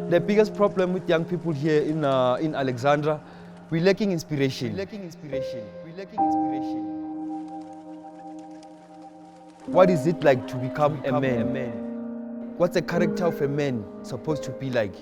The biggest problem with young people here in Alexandra, we're lacking inspiration. What is it like to become a man? What's the character of a man supposed to be like?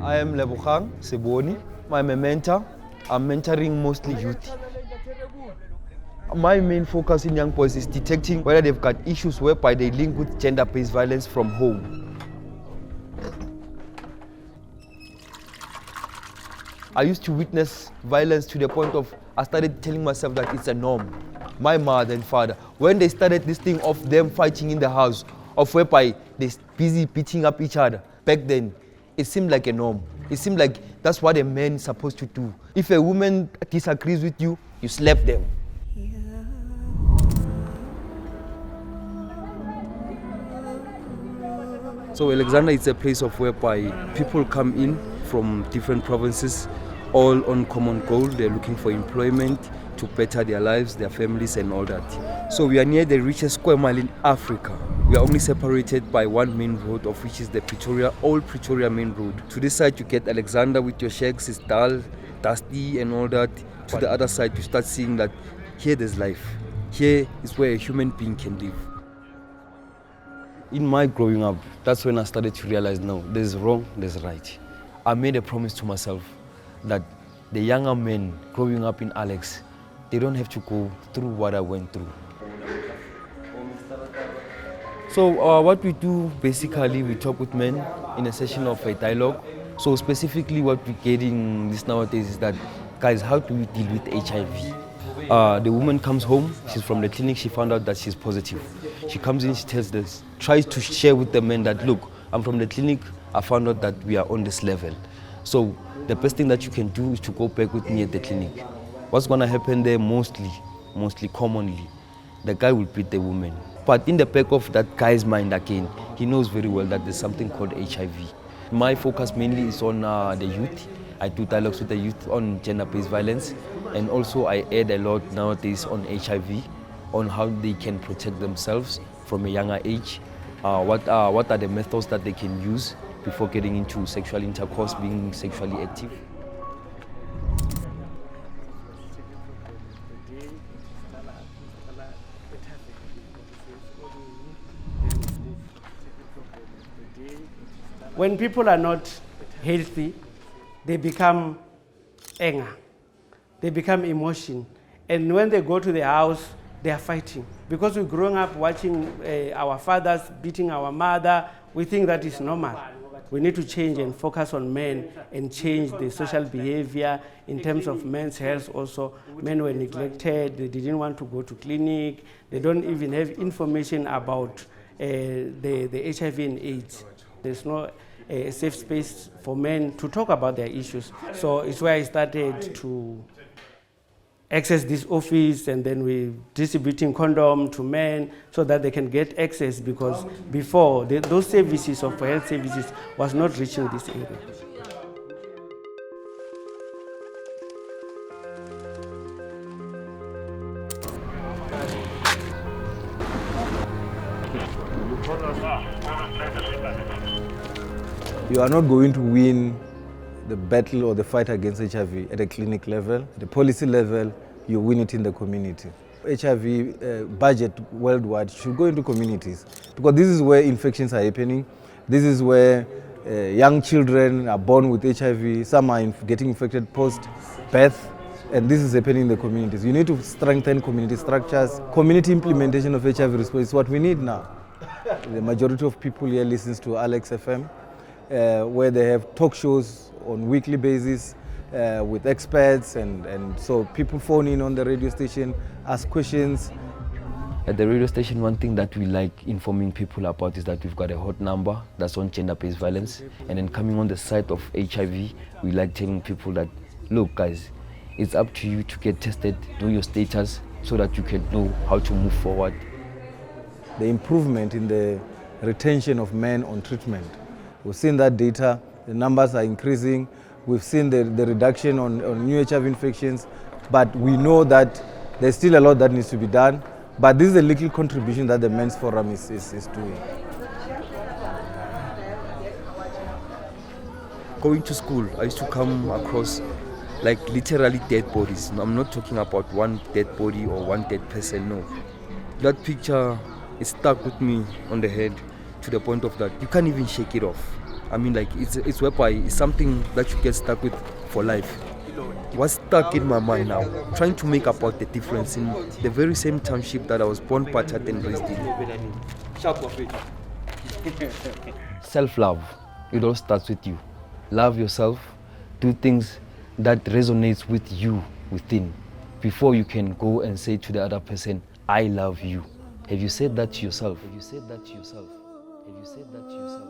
I am Lebogang Seboni. I'm a mentor. I'm mentoring mostly youth. My main focus in young boys is detecting whether they've got issues whereby they link with gender-based violence from home. I used to witness violence to the point of I started telling myself that it's a norm. My mother and father, when they started this thing of them fighting in the house, of whereby they're busy beating up each other, back then, it seemed like a norm. It seemed like that's what a man is supposed to do. If a woman disagrees with you, you slap them. So Alexandra is a place of whereby people come in from different provinces, all on common goal. They're looking for employment to better their lives, their families and all that. So we are near the richest square mile in Africa. We are only separated by one main road, of which is the old Pretoria main road. To this side you get Alexandra with your shacks, it's dull, dusty and all that. To the other side you start seeing that here there's life. Here is where a human being can live. In my growing up, that's when I started to realize, no, there's wrong, there's right. I made a promise to myself that the younger men growing up in Alex, they don't have to go through what I went through. So what we do, basically, we talk with men in a session of a dialogue. So specifically what we're getting this nowadays is that, guys, how do we deal with HIV? The woman comes home, she's from the clinic, she found out that she's positive. She comes in, she tells this, tries to share with the men that, look, I'm from the clinic, I found out that we are on this level. So the best thing that you can do is to go back with me at the clinic. What's gonna happen there commonly, the guy will beat the woman. But in the back of that guy's mind again, he knows very well that there's something called HIV. My focus mainly is on the youth. I do dialogues with the youth on gender-based violence, and also I add a lot nowadays on HIV, on how they can protect themselves from a younger age, what are the methods that they can use before getting into sexual intercourse, being sexually active. When people are not healthy, they become anger, they become emotion. And when they go to the house, they are fighting. Because we're growing up watching our fathers beating our mother, we think that is normal. We need to change and focus on men and change the social behavior in terms of men's health also. Men were neglected, they didn't want to go to clinic, they don't even have information about the HIV and AIDS. There's no safe space for men to talk about their issues. So it's where I started to access this office, and then we distributing condom to men so that they can get access, because before those services of health services was not reaching this area. You are not going to win the battle or the fight against HIV at a clinic level. At the policy level, you win it in the community. HIV budget worldwide should go into communities, because this is where infections are happening. This is where young children are born with HIV. Some are getting infected post-birth, and this is happening in the communities. You need to strengthen community structures. Community implementation of HIV response is what we need now. The majority of people here listens to Alex FM, where they have talk shows on weekly basis with experts, and so people phone in on the radio station, ask questions. At the radio station, one thing that we like informing people about is that we've got a hot number that's on gender-based violence. And then coming on the side of HIV, we like telling people that, look guys, it's up to you to get tested, know your status, so that you can know how to move forward. the improvement in the retention of men on treatment. We've seen that data, the numbers are increasing. We've seen the reduction on new HIV infections, but we know that there's still a lot that needs to be done. But this is a little contribution that the Men's Forum is doing. Going to school, I used to come across like literally dead bodies. I'm not talking about one dead body or one dead person, no. That picture is stuck with me on the head to the point of that you can't even shake it off. I mean, like it's whereby it's something that you get stuck with for life. What's stuck in my mind now, trying to make about the difference in the very same township that I was born, battered and raised in. Self-love, it all starts with you. Love yourself, do things that resonates with you within before you can go and say to the other person, I love you. Have you said that to yourself? Have you said that to yourself? Have you said that to yourself?